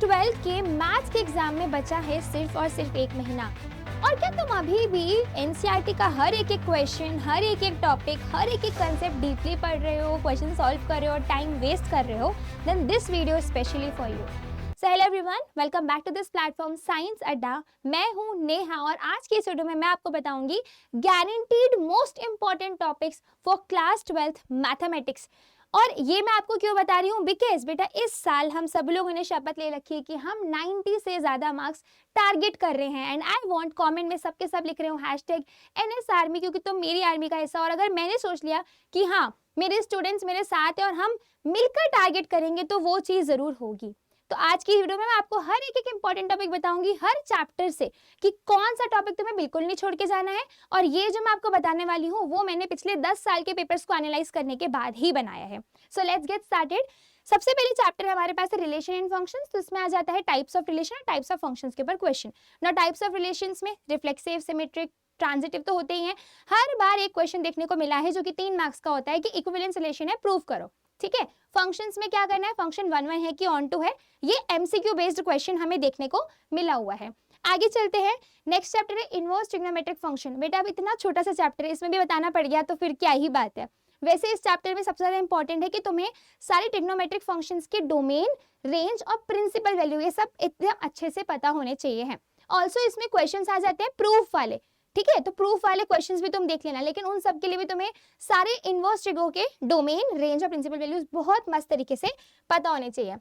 12 के मैथ्स के एग्जाम में बचा है सिर्फ और सिर्फ 1 महीना। और क्या तुम अभी भी एनसीईआरटी का हर एक क्वेश्चन, हर एक टॉपिक, हर एक कंसेप्ट डीपली पढ़ रहे हो, क्वेश्चन सॉल्व कर रहे हो और टाइम वेस्ट कर रहे हो? Then this video specially for you. So hello everyone, welcome back to this platform science Adda. मैं हूं नेहा और आज की इस वीडियो में मैं आपको बताऊंगी guaranteed most important topics for class 12th mathematics. और ये मैं आपको क्यों बता रही हूँ, बिकॉज बेटा इस साल हम सब लोगों ने शपथ ले रखी है कि हम 90 से ज़्यादा मार्क्स टारगेट कर रहे हैं। एंड आई वांट कमेंट में सबके सब लिख रहे हो #NS आर्मी, क्योंकि तुम मेरी आर्मी का हिस्सा। और अगर मैंने सोच लिया कि हाँ मेरे स्टूडेंट्स मेरे साथ हैं और हम मिलकर टारगेट करेंगे तो वो चीज़ ज़रूर होगी। तो आज की वीडियो में मैं आपको हर एक इंपॉर्टेंट टॉपिक बताऊंगी हर चैप्टर से कि कौन सा टॉपिक तुम्हें बिल्कुल नहीं छोड़ के जाना है। और ये जो मैं आपको बताने वाली हूँ वो मैंने पिछले 10 साल के पेपर्स को एनालाइज करने के बाद ही बनाया है। So let's get started. सबसे पहले चैप्टर हमारे पास है रिलेशन एंड फंक्शंस। तो इसमें आ जाता है टाइप्स ऑफ रिलेशन और टाइप्स ऑफ फंक्शंस के ऊपर क्वेश्चन। ना टाइप्स ऑफ रिलेशंस में रिफ्लेक्सिव, सिमेट्रिक, ट्रांजिटिव तो होते ही हैं। हर बार एक क्वेश्चन देखने को मिला है जो कि 3 मार्क्स का होता है कि इक्विवेलेंस रिलेशन है, प्रूव करो। ठीक है, फंक्शंस में क्या करना है, फंक्शन 1 1 है कि ऑन टू है, ये एमसीक्यू बेस्ड क्वेश्चन हमें देखने को मिला हुआ है। आगे चलते हैं, नेक्स्ट चैप्टर है इनवर्स ट्रिग्नोमेट्रिक फंक्शन। बेटा अब इतना छोटा सा चैप्टर है, इसमें भी बताना पड़ गया तो फिर क्या ही बात है। वैसे इस चैप्टर में सबसे ज्यादा इंपॉर्टेंट है कि तुम्हें सारे ट्रिग्नोमेट्रिक फंक्शंस के डोमेन, रेंज और प्रिंसिपल वैल्यू ये सब इतने अच्छे से पता होने चाहिए हैं। ऑल्सो इसमें क्वेश्चंस आ जाते हैं प्रूफ वाले। ठीक है, तो प्रूफ वाले क्वेश्चंस भी तुम देख लेना, लेकिन उन सब के लिए भी तुम्हें सारे इनवर्स ट्रिगो के डोमेन, रेंज और प्रिंसिपल वैल्यूज बहुत मस्त तरीके से पता होने चाहिए।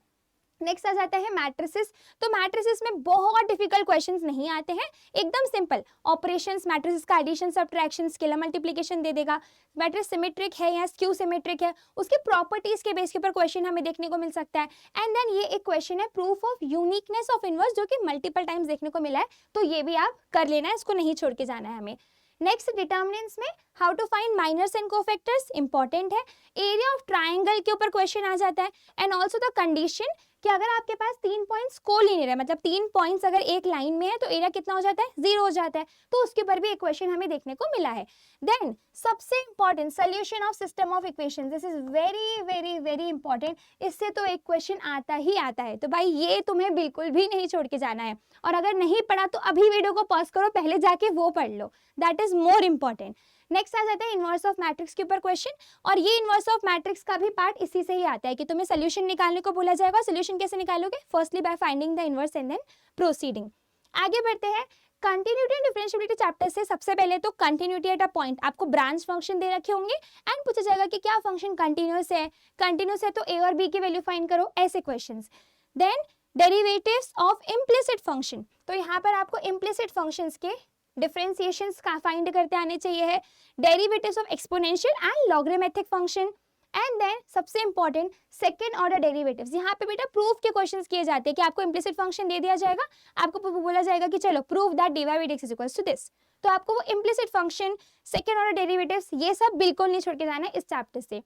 नेक्स्ट आ जाता है मैट्रिसेस। तो मैट्रिसेस में बहुत डिफिकल्ट क्वेश्चंस नहीं आते हैं, एकदम सिंपल ऑपरेशंस, मैट्रिसेस का एडिशन, सब्ट्रैक्शन, स्केलर मल्टीप्लिकेशन दे देगा। मैट्रिक्स सिमेट्रिक है या स्क्यू सिमेट्रिक है, उसके प्रॉपर्टीज के बेस के ऊपर क्वेश्चन हमें देखने को मिल सकता है। एंड देन ये एक क्वेश्चन है proof of uniqueness of inverse, जो कि मल्टीपल टाइम्स देखने को मिला है, तो ये भी आप कर लेना है, इसको नहीं छोड़ के जाना है हमें। नेक्स्ट डिटर्मिनेंट्स में how to find minors and cofactors important है। एरिया ऑफ ट्राइंगल के ऊपर क्वेश्चन आ जाता है। एंड ऑल्सो द कंडीशन कि अगर आपके पास 3 पॉइंट्स कोलिनियर है, मतलब 3 पॉइंट्स अगर एक लाइन में है तो एरिया कितना हो जाता है, 0 हो जाता है। तो उसके ऊपर भी एक क्वेश्चन हमें देखने को मिला है। देन सबसे important solution of system of equation, this is very very very important. इससे तो एक क्वेश्चन आता ही आता है, तो भाई ये तुम्हें बिल्कुल भी नहीं छोड़ के जाना है। और अगर नहीं पढ़ा तो अभी वीडियो को पॉज करो, पहले जाके वो पढ़ लो, that is more important. Next आ जाता है इनवर्स ऑफ मैट्रिक्स के ऊपर क्वेश्चन। और ये इनवर्स ऑफ मैट्रिक्स का भी पार्ट इसी से ही आता है कि तुम्हें सोल्यूशन निकालने को बोला जाएगा। सोल्यूशन कैसे निकालोगे, firstly by finding the inverse and then proceeding. आगे बढ़ते हैं, कंटिन्यूटी एंड डिफरेंशिएबिलिटी चैप्टर से सबसे पहले तो कंटिन्यूटी एट अ पॉइंट, आपको ब्रांच फंक्शन दे रखे होंगे एंड पूछा जाएगा कि क्या फंक्शन कंटिन्यूअस है, कंटिन्यूअस है तो ए और बी की वैल्यू फाइंड करो, ऐसे questions. Then derivatives of implicit function, तो यहाँ पर आपको इम्प्लिसिट फंक्शंस के डिफरेंशिएशंस का फाइंड करते आने चाहिए है। Derivatives of exponential and logarithmic function. And then सबसे इंपॉर्टेंट सेकंड ऑर्डर डेरिवेटिव्स। यहाँ पे बेटा प्रूफ के क्वेश्चंस किए जाते हैं कि आपको इम्प्लिसिट फंक्शन दे दिया जाएगा, आपको बोला जाएगा कि चलो prove that dy by dx is equals to this, तो आपको वो implicit function, second order derivatives, ये सब बिल्कुल नहीं छोड़ के जाना है इस चैप्टर से।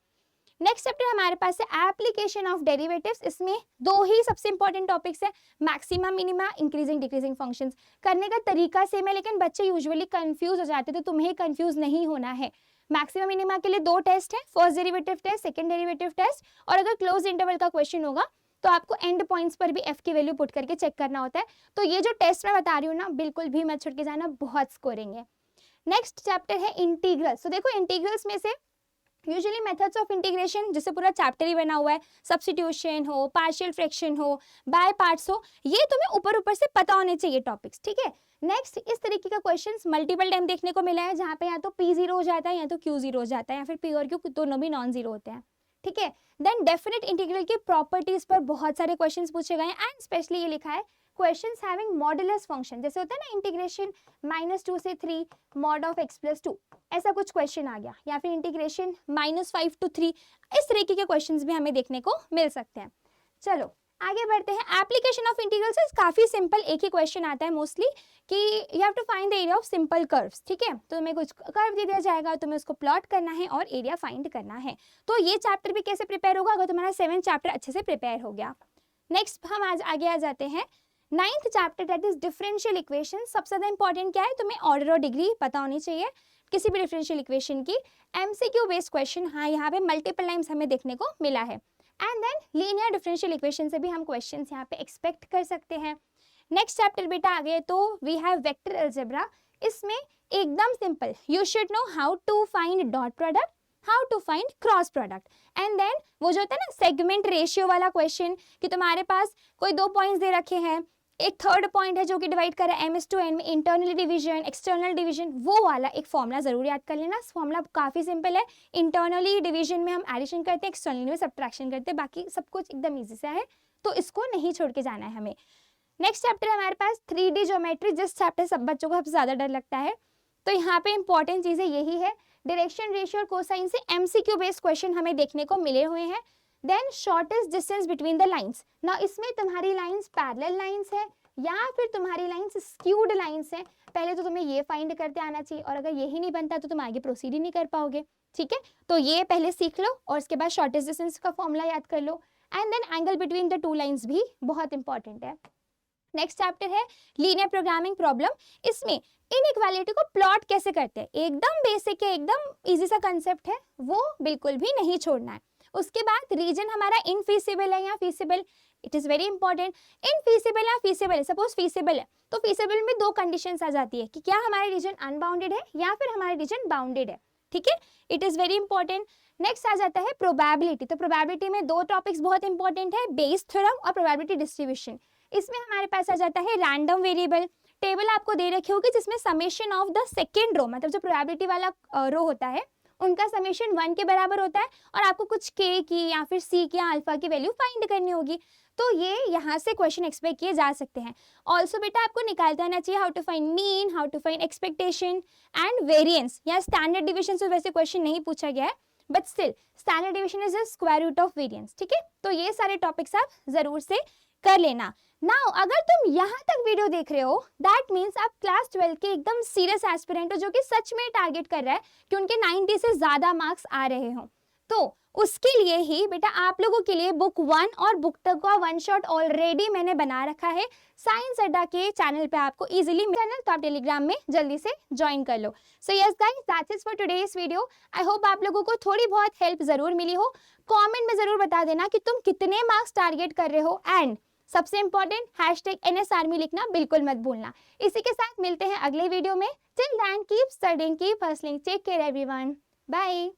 नेक्स्ट चैप्टर हमारे पास है एप्लीकेशन ऑफ डेरिवेटिव्स। इसमें 2 ही सबसे इंपॉर्टेंट टॉपिक्स है, maxima, minima, increasing decreasing functions. करने का तरीका सेम है, लेकिन बच्चे यूजुअली कंफ्यूज हो जाते हैं, तो तुम्हें कंफ्यूज नहीं होना है। मैक्सिमा मिनिमा के लिए 2 टेस्ट है, first derivative test, second derivative test. और अगर क्लोज इंटरवल का क्वेश्चन होगा तो आपको एंड पॉइंट्स पर भी f की वैल्यू पुट करके चेक करना होता है। तो ये जो टेस्ट मैं बता रही हूँ ना, बिल्कुल भी मत छोड़ के जाना, बहुत स्कोरिंग है। नेक्स्ट चैप्टर है इंटीग्रल्स। तो देखो इंटीग्रल्स में से यूजुअली मेथड्स ऑफ इंटीग्रेशन, जिससे पूरा चैप्टर ही बना हुआ है, सब्स्टिट्यूशन हो, पार्शियल फ्रैक्शन हो, बाय पार्ट्स हो, ये तुम्हें ऊपर ऊपर से पता होने चाहिए टॉपिक्स। ठीक है, नेक्स्ट इस तरीके का क्वेश्चंस मल्टीपल टाइम देखने को मिला है, जहाँ पे या तो p 0 हो जाता है या तो q 0 हो जाता है, या फिर p और q दोनों भी नॉन जीरो होते हैं। ठीक है, देन डेफिनेट इंटीग्रल की प्रॉपर्टीज पर बहुत सारे क्वेश्चंस पूछे गए हैं। एंड स्पेशली ये लिखा है क्वेश्चंस हैविंग मॉडुलस फंक्शन, जैसे होता है ना इंटीग्रेशन -2 से 3 मॉड ऑफ x + 2, ऐसा कुछ क्वेश्चन आ गया, या फिर इंटीग्रेशन -5 to 3, इस तरीके के क्वेश्चंस भी हमें देखने को मिल सकते हैं। चलो आगे बढ़ते हैं। एप्लीकेशन ऑफ इंटीग्रल्स काफी सिंपल, एक ही क्वेश्चन आता है मोस्टली कि you have to find the area of simple curves. ठीक है, तो तुम्हें कुछ कर्व दे दिया जाएगा, तुम्हें उसको प्लॉट करना है और एरिया फाइंड करना है। तो ये चैप्टर भी कैसे प्रिपेयर होगा, अगर तुम्हारा 7th चैप्टर अच्छे से प्रिपेयर हो गया। नेक्स्ट हम आज आगे आ जाते हैं 9th chapter, that is differential equation. सबसे ज्यादा इंपॉर्टेंट क्या है, तुम्हें ऑर्डर और डिग्री पता होनी चाहिए किसी भी डिफरेंशियल इक्वेशन की। एमसीक्यू बेस्ड क्वेश्चन, हाँ यहाँ पे मल्टीपल टाइम्स हमें देखने को मिला है। And then linear differential equation से भी हम क्वेश्चंस यहाँ पे एक्सपेक्ट कर सकते हैं। नेक्स्ट चैप्टर बेटा आ गए तो वी हैव वेक्टर अलजेब्रा। इसमें एकदम simple, you should know how to find dot product, how to find cross product, and then वो जो होता है ना सेगमेंट रेशियो वाला क्वेश्चन कि तुम्हारे पास कोई 2 पॉइंट्स दे रखे हैं, एक थर्ड पॉइंट है जो कि डिवाइड कर रहा है m/n में इंटरनल डिवीजन एक्सटर्नल डिवीजन, वो वाला एक फॉर्मूला जरूर याद कर लेना। फॉर्मूला काफी सिंपल है, इंटरनली डिवीजन में हम एडिशन करते हैं, एक्सटर्नली में सब्ट्रैक्शन करते हैं, बाकी सब कुछ एकदम ईजी सा है, तो इसको नहीं छोड़ के जाना है हमें। नेक्स्ट चैप्टर है हमारे पास 3D ज्योमेट्री, जिस चैप्टर सब बच्चों को सबसे ज्यादा डर लगता है। तो यहाँ पे इंपॉर्टेंट चीजें यही है, डायरेक्शन रेशियो और कोसाइन से MCQ बेस्ड क्वेश्चन हमें देखने को मिले हुए हैं। Then shortest distance between the lines, ना इसमें तुम्हारी लाइंस पैरेलल लाइंस है या फिर तुम्हारी लाइंस स्क्यूड लाइंस है, पहले तो तुम्हें ये फाइंड करते आना चाहिए, और अगर यही नहीं बनता तो तुम आगे प्रोसीड ही नहीं कर पाओगे, ठीक है। तो ये पहले सीख लो और उसके बाद शॉर्टेस्ट डिस्टेंस का फॉर्मूला याद कर लो, and then angle between the 2 lines भी बहुत इंपॉर्टेंट है। नेक्स्ट चैप्टर है लीनियर प्रोग्रामिंग प्रॉब्लम। इसमें इनइक्वालिटी को प्लॉट कैसे करते हैं, एकदम बेसिक है, एकदम इजी सा कंसेप्ट है, वो बिल्कुल भी नहीं छोड़ना है। उसके बाद रीजन हमारा इनफीसिबल है या feasible, it is very important. इनफीसिबल या फीसिबल है, सपोज फीसिबल है तो फीसिबल में 2 कंडीशंस आ जाती है कि क्या हमारा रीजन अनबाउंडेड है या फिर हमारा रीजन बाउंडेड है, ठीक है, it is very important. Next आ जाता है प्रोबेबिलिटी। तो प्रोबेबिलिटी में 2 टॉपिक्स बहुत इंपॉर्टेंट है, बेस थ्योरम और प्रोबेबिलिटी डिस्ट्रीब्यूशन। इसमें हमारे पास आ जाता है रैंडम वेरिएबल, टेबल आपको दे रखी होगी जिसमें summation of the second row, मतलब जो प्रोबेबिलिटी वाला रो होता है उनका समेशन 1 के बराबर होता है, और आपको कुछ k की या फिर c की या अल्फा की वैल्यू फाइंड करनी होगी। तो ये यहाँ से क्वेश्चन एक्सपेक्ट किए जा सकते हैं। ऑल्सो बेटा आपको निकालते आना चाहिए how to find mean, how to find expectation and variance. या स्टैंडर्ड डिविजन से वैसे क्वेश्चन नहीं पूछा गया है, but still standard division is the square root of variance, ठीक है। तो ये सारे टॉपिक्स आप जरूर से कर लेना। नाउ अगर तुम यहाँ तक वीडियो देख रहे हो, दैट मीन्स आप क्लास 12 के एकदम सीरियस एस्पिरेंट हो, जो कि सच में टारगेट कर रहा है कि उनके 90 से ज्यादा मार्क्स आ रहे हो। तो उसके लिए ही बेटा आप लोगों के लिए बुक 1 और बुक 2 का 1 शॉट ऑलरेडी मैंने बना रखा है साइंस अड्डा के चैनल पे, आपको इजीली चैनल तो आप टेलीग्राम में जल्दी से ज्वाइन कर लो। So yes guys, that's it for today's video. I hope आप लोगों को थोड़ी बहुत हेल्प जरूर मिली हो। कमेंट में जरूर बता देना कि तुम कितने मार्क्स टारगेट कर रहे हो, एंड सबसे इंपॉर्टेंट #NSArmy लिखना बिल्कुल मत भूलना। इसी के साथ मिलते हैं अगले वीडियो में। Till then keep studying, keep hustling, take care everyone, bye.